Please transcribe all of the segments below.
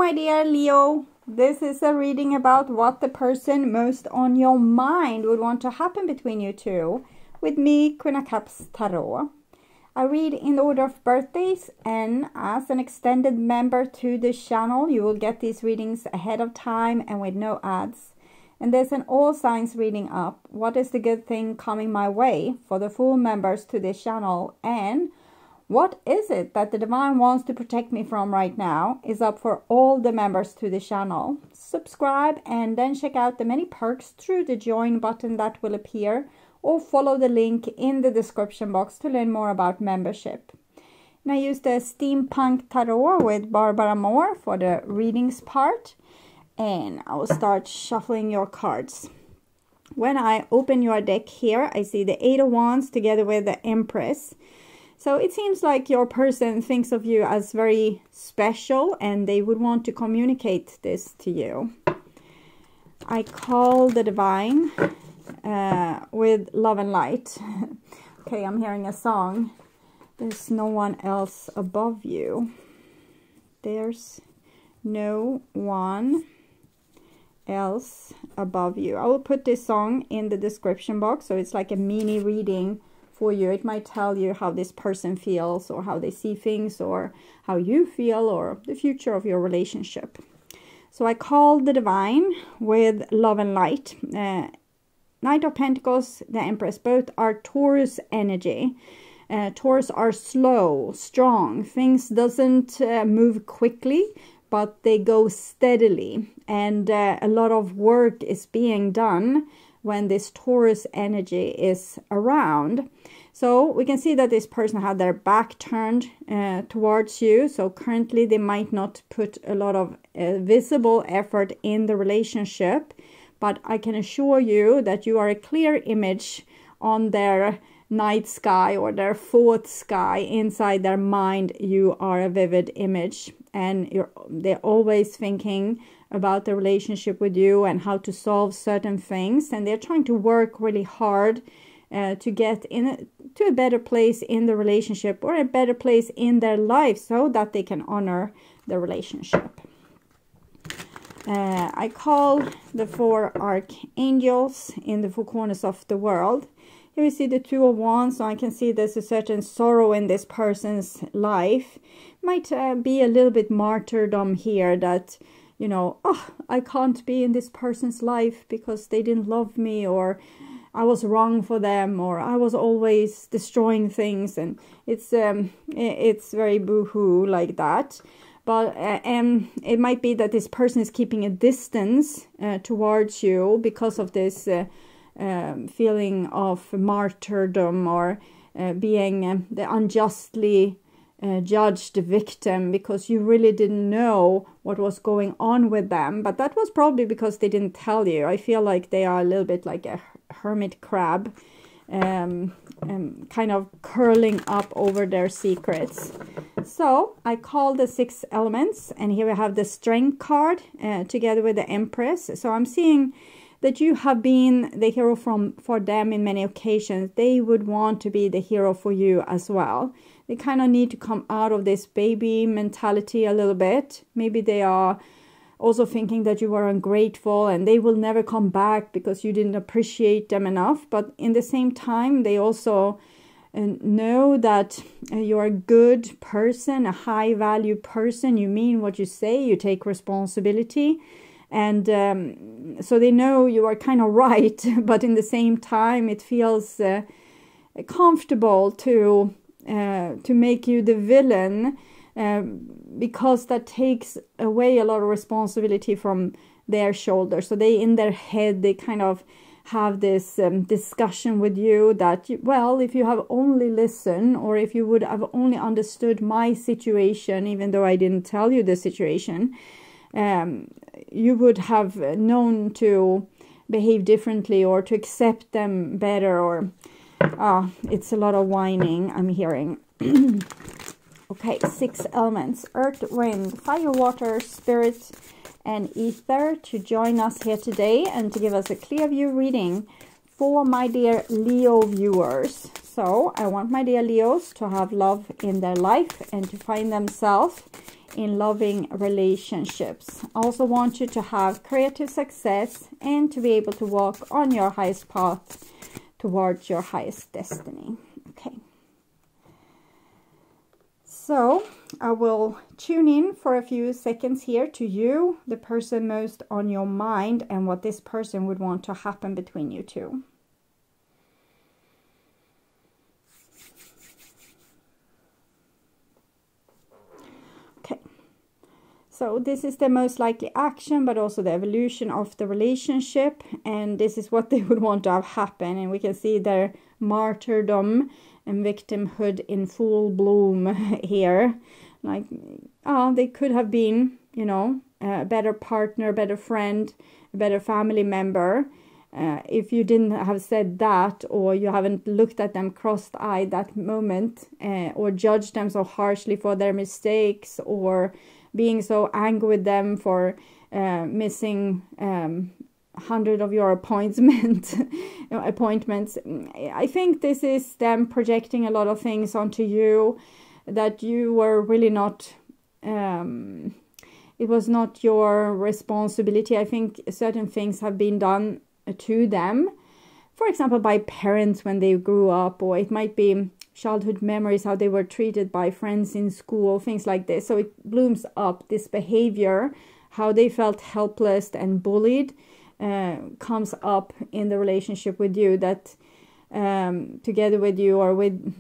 my dear Leo, this is a reading about what the person most on your mind would want to happen between you two. With me, Queen of Cups Tarot. I read in the order of birthdays, and as an extended member to this channel, you will get these readings ahead of time and with no ads. And there's an all signs reading up. What is the good thing coming my way for the full members to this channel? And what is it that the divine wants to protect me from right now is up for all the members to the channel. Subscribe and then check out the many perks through the join button that will appear, or follow the link in the description box to learn more about membership. And I used the Steampunk Tarot with Barbara Moore for the readings part. And I will start shuffling your cards. When I open your deck here, I see the Eight of Wands together with the Empress. So it seems like your person thinks of you as very special and they would want to communicate this to you. I call the divine with love and light. Okay, I'm hearing a song. There's no one else above you. There's no one else above you. I will put this song in the description box, so it's like a mini reading for you. It might tell you how this person feels, or how they see things, or how you feel, or the future of your relationship. So I call the divine with love and light. Knight of Pentacles, the Empress, both are Taurus energy. Taurus are slow, strong. Things doesn't move quickly, but they go steadily. And a lot of work is being done when this Taurus energy is around. So we can see that this person had their back turned towards you. So currently they might not put a lot of visible effort in the relationship. But I can assure you that you are a clear image on their night sky or their fourth sky. Inside their mind, you are a vivid image. And they're always thinking about the relationship with you and how to solve certain things. And they're trying to work really hard to get to a better place in the relationship, or a better place in their life, so that they can honor the relationship. I call the four archangels in the four corners of the world. Here we see the Two of Wands, so I can see there's a certain sorrow in this person's life. Might be a little bit martyrdom here, that, you know, oh, I can't be in this person's life because they didn't love me, or I was wrong for them, or I was always destroying things, and it's very boo-hoo like that. But it might be that this person is keeping a distance towards you because of this feeling of martyrdom, or being the unjustly judged victim, because you really didn't know what was going on with them. But that was probably because they didn't tell you. I feel like they are a little bit like a hermit crab, kind of curling up over their secrets. So I call the six elements, and here we have the Strength card together with the Empress. So I'm seeing that you have been the hero for them in many occasions. They would want to be the hero for you as well. They kind of need to come out of this baby mentality a little bit. Maybe they are also thinking that you are ungrateful and they will never come back because you didn't appreciate them enough. But in the same time, they also know that you're a good person, a high value person. You mean what you say, you take responsibility. And so they know you are kind of right, but in the same time it feels comfortable to make you the villain, because that takes away a lot of responsibility from their shoulders. So they, in their head, they kind of have this discussion with you that, well, if you have only listened, or if you would have only understood my situation, even though I didn't tell you the situation, you would have known to behave differently, or to accept them better, or it's a lot of whining I'm hearing. Okay, six elements: earth, wind, fire, water, spirit, and ether, to join us here today and to give us a clear view reading for my dear Leo viewers. So I want my dear Leos to have love in their life and to find themselves in loving relationships. I also want you to have creative success and to be able to walk on your highest path towards your highest destiny. Okay. So I will tune in for a few seconds here to you, the person most on your mind, and what this person would want to happen between you two. Okay. So this is the most likely action, but also the evolution of the relationship. And this is what they would want to have happen. And we can see their martyrdom and victimhood in full bloom here. Like, they could have been, you know, a better partner, a better friend, a better family member. If you didn't have said that, or you haven't looked at them crossed-eyed that moment, or judged them so harshly for their mistakes, or being so angry with them for missing 100 of your appointments. I think this is them projecting a lot of things onto you that you were really not, it was not your responsibility. I think certain things have been done to them, for example, by parents when they grew up, or it might be childhood memories, how they were treated by friends in school, things like this. So it blooms up, this behavior, how they felt helpless and bullied, comes up in the relationship with you, that together with you or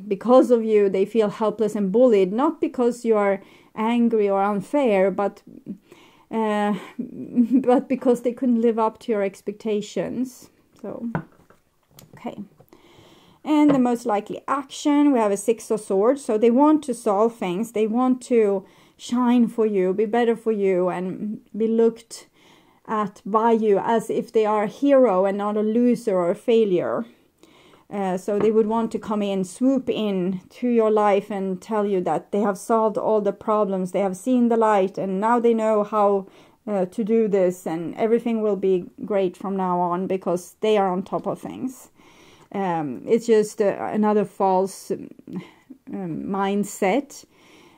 because of you, they feel helpless and bullied, not because you are angry or unfair, but because they couldn't live up to your expectations. So, okay. And the most likely action, we have a 6 of Swords. So they want to solve things. They want to shine for you, be better for you, and be looked at by you as if they are a hero and not a loser or a failure. So they would want to come in, swoop in to your life and tell you that they have solved all the problems. They have seen the light and now they know how to do this, and everything will be great from now on because they are on top of things. It's just another false mindset.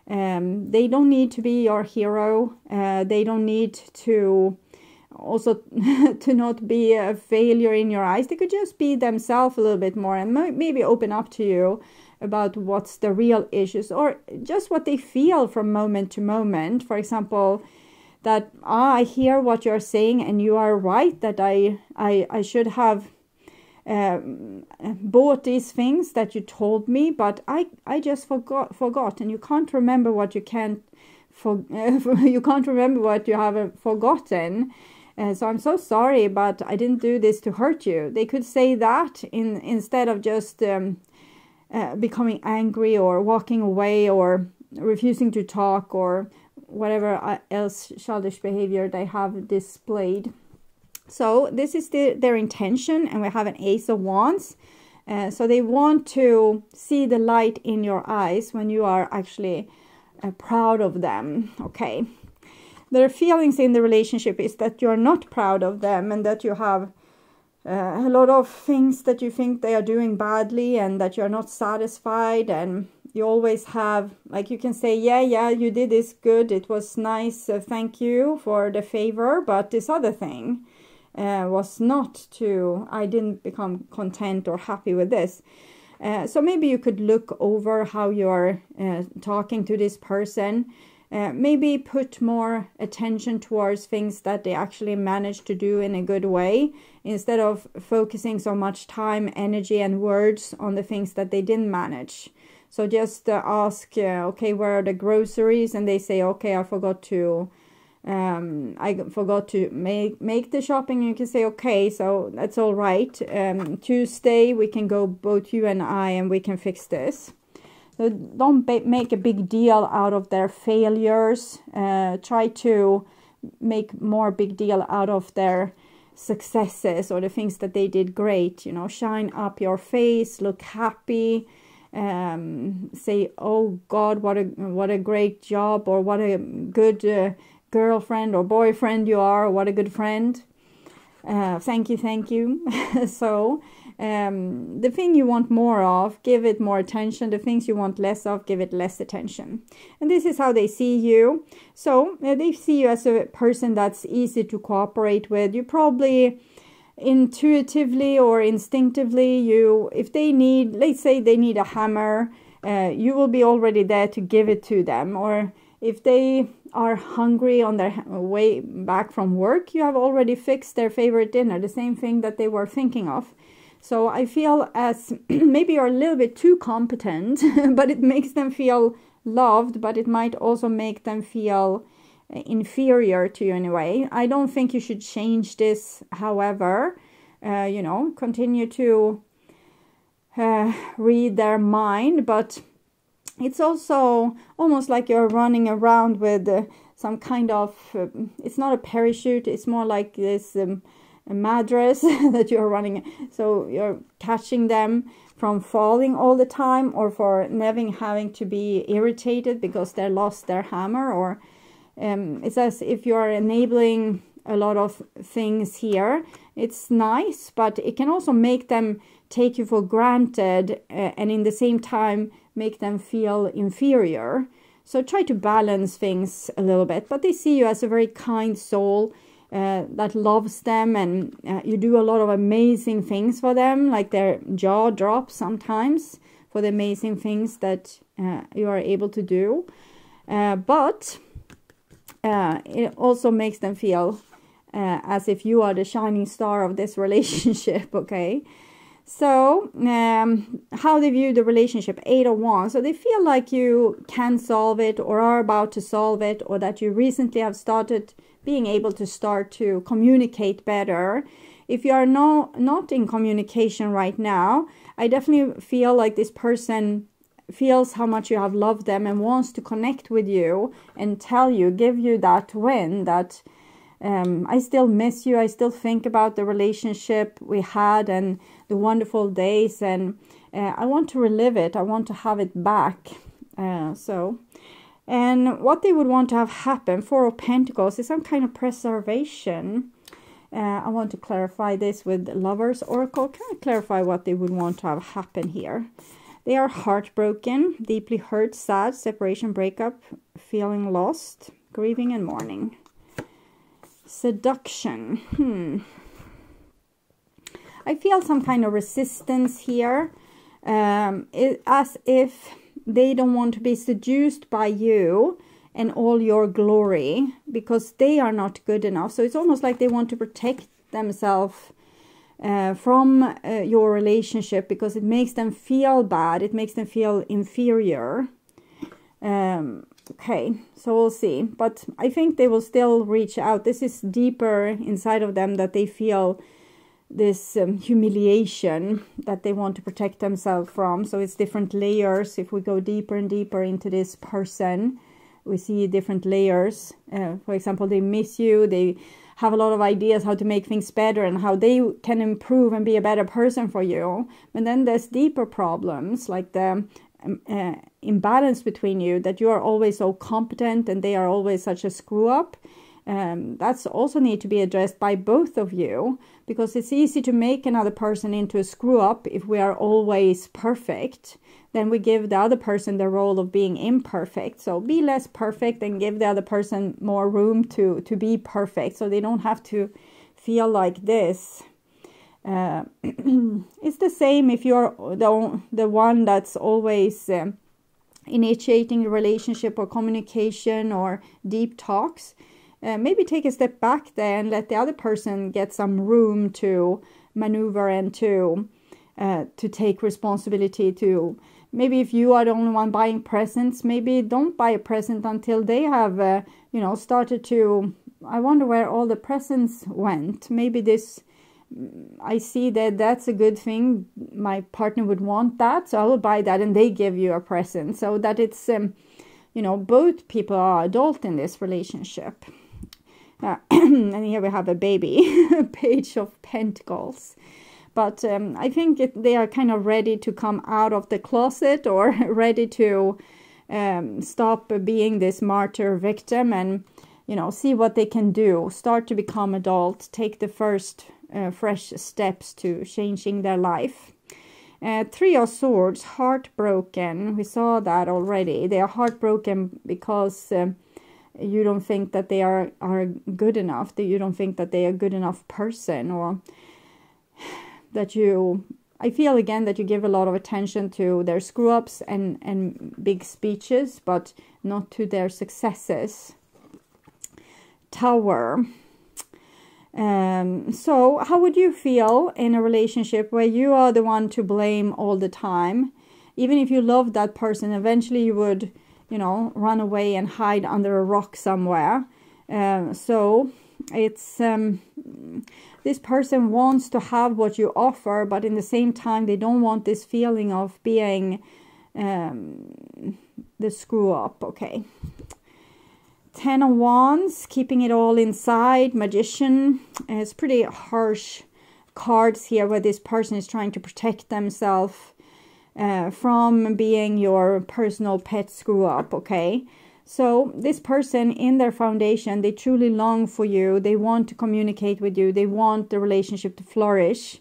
They don't need to be your hero. They don't need to also to not be a failure in your eyes. They could just be themselves a little bit more and maybe open up to you about what's the real issues or just what they feel from moment to moment. For example, that I hear what you're saying and you are right, that I should have bought these things that you told me, but I just forgot, and you can't remember what you can't you can't remember what you have forgotten. So I'm so sorry, but I didn't do this to hurt you. They could say that instead of just becoming angry or walking away or refusing to talk or whatever else childish behavior they have displayed. So this is their intention, and we have an Ace of Wands. So they want to see the light in your eyes when you are actually proud of them. Okay. Their feelings in the relationship is that you're not proud of them, and that you have a lot of things that you think they are doing badly, and that you're not satisfied, and you always have, like, you can say, yeah, you did this good, it was nice, thank you for the favor, but this other thing was not to, I didn't become content or happy with this. So maybe you could look over how you're talking to this person. Maybe put more attention towards things that they actually managed to do in a good way, instead of focusing so much time, energy and words on the things that they didn't manage. So just ask, okay, where are the groceries? And they say, okay, I forgot to make the shopping. And you can say, okay, so that's all right. Tuesday we can go, both you and I, and we can fix this. So don't make a big deal out of their failures. Try to make more big deal out of their successes or the things that they did great. You know, shine up your face, look happy. Say, oh God, what a great job, or what a good girlfriend or boyfriend you are, or what a good friend. Thank you. So The thing you want more of, give it more attention. The things you want less of, give it less attention. And this is how they see you. So they see you as a person that's easy to cooperate with. You probably intuitively or instinctively, if they need, let's say they need a hammer, you will be already there to give it to them. Or if they are hungry on their way back from work, you have already fixed their favorite dinner, the same thing that they were thinking of. So I feel as maybe you're a little bit too competent, but it makes them feel loved, but it might also make them feel inferior to you in a way. I don't think you should change this, however. Continue to read their mind, but it's also almost like you're running around with some kind of, it's not a parachute, it's more like this a madras that you're running. So you're catching them from falling all the time, or for never having to be irritated because they lost their hammer, or it's as if you are enabling a lot of things here. It's nice, but it can also make them take you for granted, and in the same time make them feel inferior. So try to balance things a little bit. But they see you as a very kind soul that loves them, and you do a lot of amazing things for them, like their jaw drops sometimes for the amazing things that you are able to do. But it also makes them feel as if you are the shining star of this relationship, okay? So, how they view the relationship, 8 of Wands. So they feel like you can solve it, or are about to solve it, or that you recently have started being able to start to communicate better. If you are not in communication right now, I definitely feel like this person feels how much you have loved them and wants to connect with you and tell you, give you that win, that I still miss you, I still think about the relationship we had and the wonderful days, and I want to relive it, I want to have it back. And what they would want to have happen, 4 of Pentacles, is some kind of preservation. I want to clarify this with Lovers Oracle. Can I clarify what they would want to have happen here? They are heartbroken, deeply hurt, sad, separation, breakup, feeling lost, grieving and mourning. Seduction. I feel some kind of resistance here, as if they don't want to be seduced by you and all your glory, because they are not good enough. So it's almost like they want to protect themselves from your relationship, because it makes them feel bad, it makes them feel inferior. Okay, so we'll see. But I think they will still reach out. This is deeper inside of them, that they feel this humiliation that they want to protect themselves from. So it's different layers. If we go deeper and deeper into this person, we see different layers. For example, they miss you. They have a lot of ideas how to make things better and how they can improve and be a better person for you. And then there's deeper problems, like the imbalance between you, that you are always so competent and they are always such a screw up. That's also need to be addressed by both of you, because it's easy to make another person into a screw up if we are always perfect. Then we give the other person the role of being imperfect. So be less perfect and give the other person more room to be perfect, so they don't have to feel like this. It's the same if you're the one that's always initiating the relationship or communication or deep talks. Maybe take a step back there and let the other person get some room to maneuver and to take responsibility. To maybe if you are the only one buying presents, maybe don't buy a present until they have started to. I wonder where all the presents went. Maybe this, I see that that's a good thing. My partner would want that, so I will buy that, and they give you a present, so that it's both people are adult in this relationship. And here we have a baby, Page of Pentacles. But I think they are kind of ready to come out of the closet, or ready to stop being this martyr victim, and see what they can do. Start to become adult. Take the first fresh steps to changing their life. Three of Swords, heartbroken. We saw that already. They are heartbroken because you don't think that they are good enough, that you don't think that they are a good enough person, or that I feel again that you give a lot of attention to their screw-ups and big speeches, but not to their successes. Tower. So how would you feel in a relationship where you are the one to blame all the time? Even if you love that person, eventually you would, run away and hide under a rock somewhere. So it's this person wants to have what you offer, but in the same time they don't want this feeling of being the screw up. Okay. 10 of Wands, keeping it all inside. Magician. It's pretty harsh cards here where this person is trying to protect themselves from being your personal pet screw up. Okay. So this person in their foundation, they truly long for you. They want to communicate with you. They want the relationship to flourish.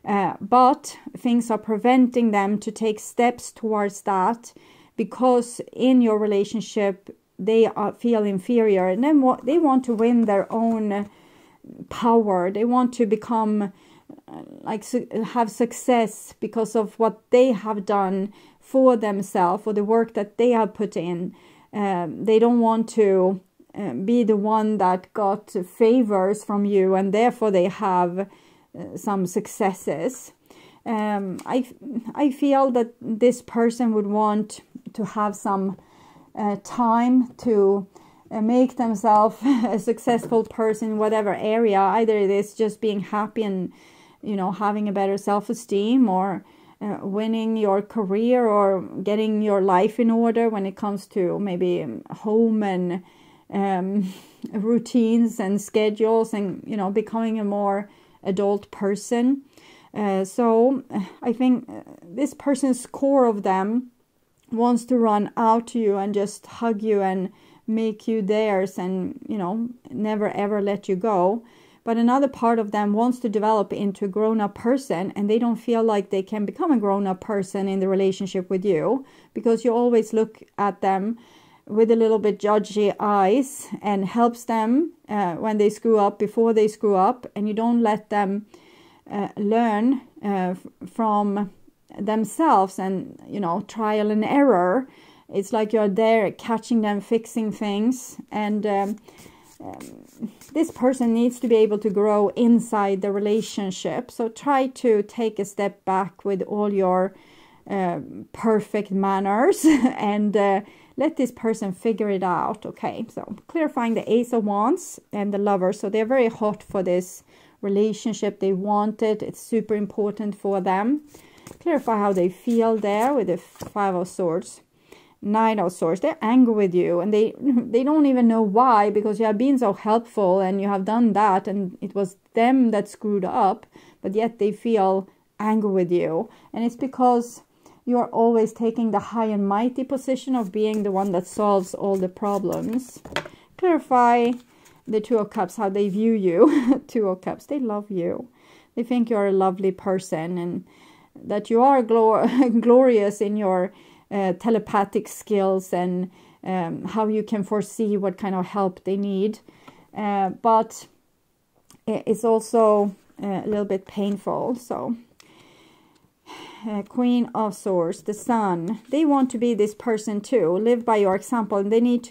But things are preventing them to take steps towards that, because in your relationship, they feel inferior. And then they want to win their own power. They want to become, have success because of what they have done for themselves, or the work that they have put in. They don't want to be the one that got favors from you, and therefore they have some successes. I feel that this person would want to have some time to make themselves a successful person in whatever area. Either it is just being happy and having a better self-esteem, or winning your career, or getting your life in order when it comes to maybe home and routines and schedules, and becoming a more adult person. So I think this person's core of them wants to run out to you and just hug you and make you theirs, and never ever let you go. But another part of them wants to develop into a grown-up person, and they don't feel like they can become a grown-up person in the relationship with you, because you always look at them with a little bit judgy eyes and helps them when they screw up, before they screw up, and you don't let them learn from themselves and trial and error. It's like you're there catching them fixing things, and this person needs to be able to grow inside the relationship. So try to take a step back with all your perfect manners and let this person figure it out. Okay, so clarifying the Ace of Wands and the Lover. So they're very hot for this relationship. They want it. It's super important for them. Clarify how they feel there with the Five of Swords. Knight of Swords, they're angry with you, and they don't even know why, because you have been so helpful and you have done that, and it was them that screwed up, but yet they feel angry with you. And it's because you are always taking the high and mighty position of being the one that solves all the problems. Clarify the Two of Cups, how they view you. Two of Cups, they love you. They think you're a lovely person, and that you are glorious in your telepathic skills, and how you can foresee what kind of help they need. But it's also a little bit painful. So Queen of Swords, the Sun, they want to be this person too, live by your example, and they need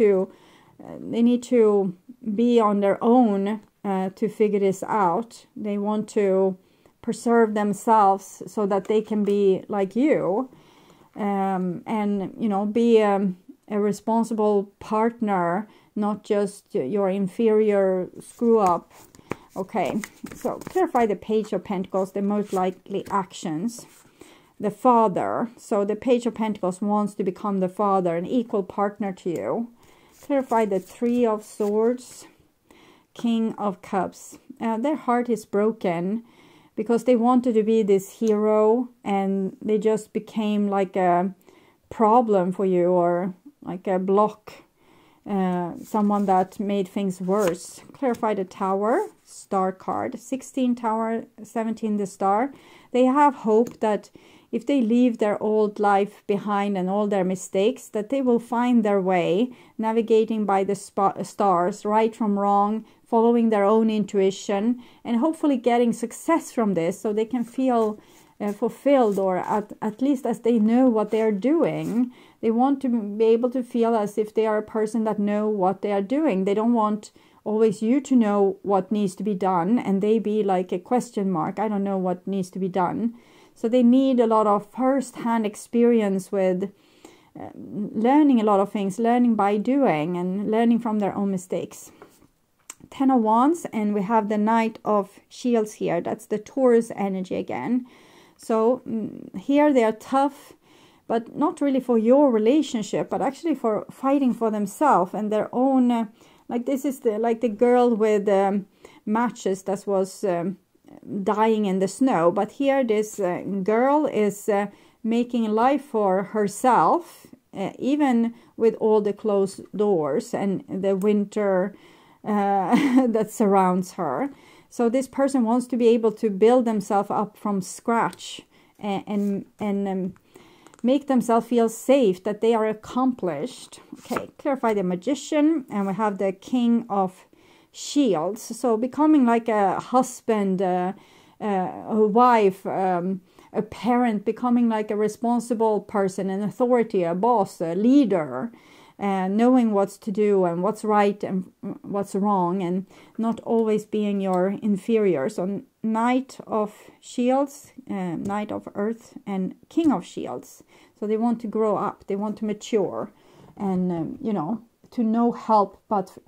to be on their own to figure this out. They want to preserve themselves so that they can be like you. And be a responsible partner, not just your inferior screw up. Okay, so clarify the Page of Pentacles, the most likely actions. The Father, so the Page of Pentacles wants to become the father, an equal partner to you. Clarify the Three of Swords, King of Cups. Their heart is broken, because they wanted to be this hero, and they just became like a problem for you, or like a block someone that made things worse. Clarify the Tower, Star card, 16 Tower, 17 the Star. They have hope that if they leave their old life behind and all their mistakes, that they will find their way, navigating by the stars, right from wrong, following their own intuition, and hopefully getting success from this, so they can feel fulfilled, or at least as they know what they are doing. They want to be able to feel as if they are a person that know what they are doing. They don't want always you to know what needs to be done and they be like a question mark. I don't know what needs to be done. So they need a lot of first-hand experience with learning a lot of things, learning by doing and learning from their own mistakes. 10 of Wands, and we have the Knight of Shields here. That's the Taurus energy again. So here they are tough, but not really for your relationship, but actually for fighting for themselves and their own. Like this is like the girl with matches that was dying in the snow. But here this girl is making life for herself, even with all the closed doors and the winter that surrounds her. So this person wants to be able to build themselves up from scratch and make themselves feel safe, that they are accomplished. Okay, clarify the Magician, and we have the King of Shields. So becoming like a husband, a wife, a parent, becoming like a responsible person, an authority, a boss, a leader, knowing what's to do and what's right and what's wrong, and not always being your inferior. So Knight of Shields, Knight of Earth, and King of Shields. So they want to grow up, they want to mature, and you know, to no help but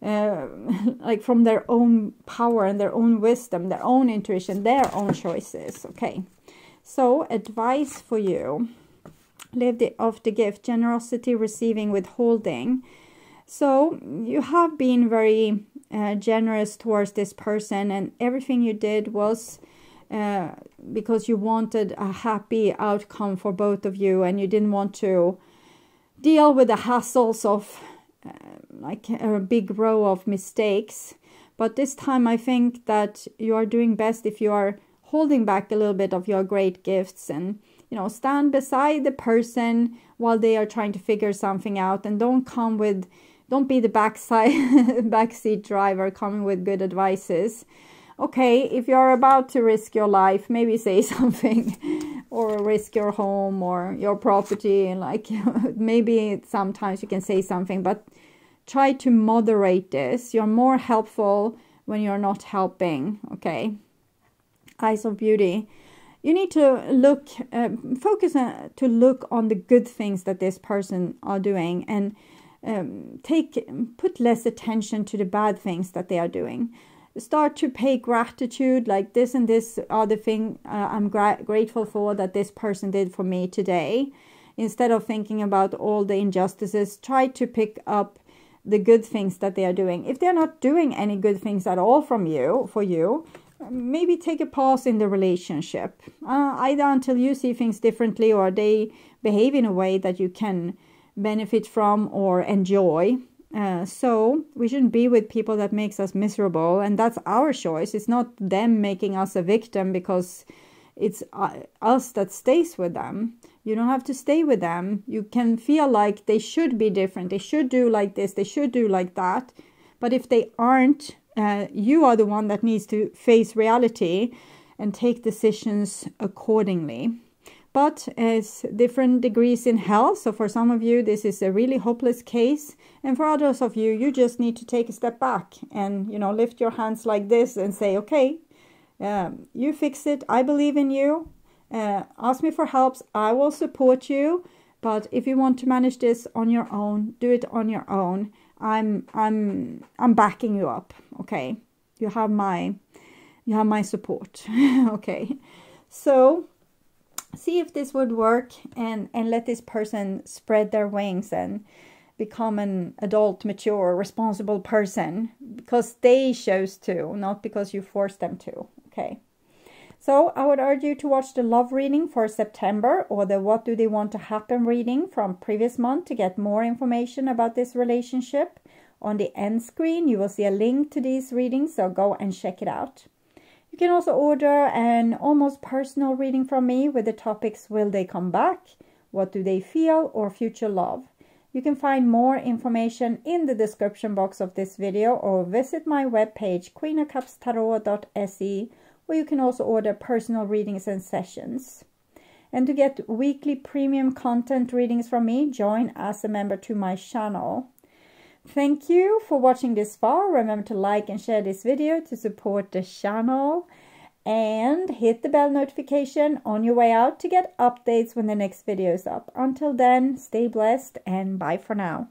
like from their own power and their own wisdom, their own intuition, their own choices. Okay, so advice for you: live off the gift, generosity, receiving, withholding. So you have been very generous towards this person, and everything you did was because you wanted a happy outcome for both of you, and you didn't want to deal with the hassles of like a big row of mistakes. But this time I think that you are doing best if you are holding back a little bit of your great gifts, and you know, stand beside the person while they are trying to figure something out, and don't be the backseat driver coming with good advices. Okay, if you're about to risk your life, maybe say something, or risk your home or your property, and like maybe sometimes you can say something, but try to moderate this. You're more helpful when you're not helping. Okay, Eyes of Beauty. You need to look, focus to look on the good things that this person are doing, and put less attention to the bad things that they are doing. Start to pay gratitude, like this and this are the thing I'm grateful for that this person did for me today. Instead of thinking about all the injustices, try to pick up the good things that they are doing. If they're not doing any good things at all for you, maybe take a pause in the relationship, either until you see things differently or they behave in a way that you can benefit from or enjoy. So we shouldn't be with people that makes us miserable, and that's our choice. It's not them making us a victim because it's us that stays with them. You don't have to stay with them. You can feel like they should be different, they should do like this, they should do like that. But if they aren't, you are the one that needs to face reality and take decisions accordingly. But it's different degrees in hell. So for some of you, this is a really hopeless case. And for others of you, you just need to take a step back and, you know, lift your hands like this and say, okay, you fix it. I believe in you. Ask me for help. I will support you. But if you want to manage this on your own, do it on your own. I'm backing you up. Okay. You have my support. Okay. So see if this would work, and let this person spread their wings and become an adult, mature, responsible person because they chose to, not because you forced them to. Okay. So I would urge you to watch the love reading for September or the what do they want to happen reading from previous month to get more information about this relationship. On the end screen, you will see a link to these readings, so go and check it out. You can also order an almost personal reading from me with the topics Will They Come Back? What Do They Feel? Or Future Love. You can find more information in the description box of this video or visit my webpage queenofcupstarot.se, where you can also order personal readings and sessions. And to get weekly premium content readings from me, join as a member to my channel. Thank you for watching this far. Remember to like and share this video to support the channel. And hit the bell notification on your way out to get updates when the next video is up. Until then, stay blessed and bye for now.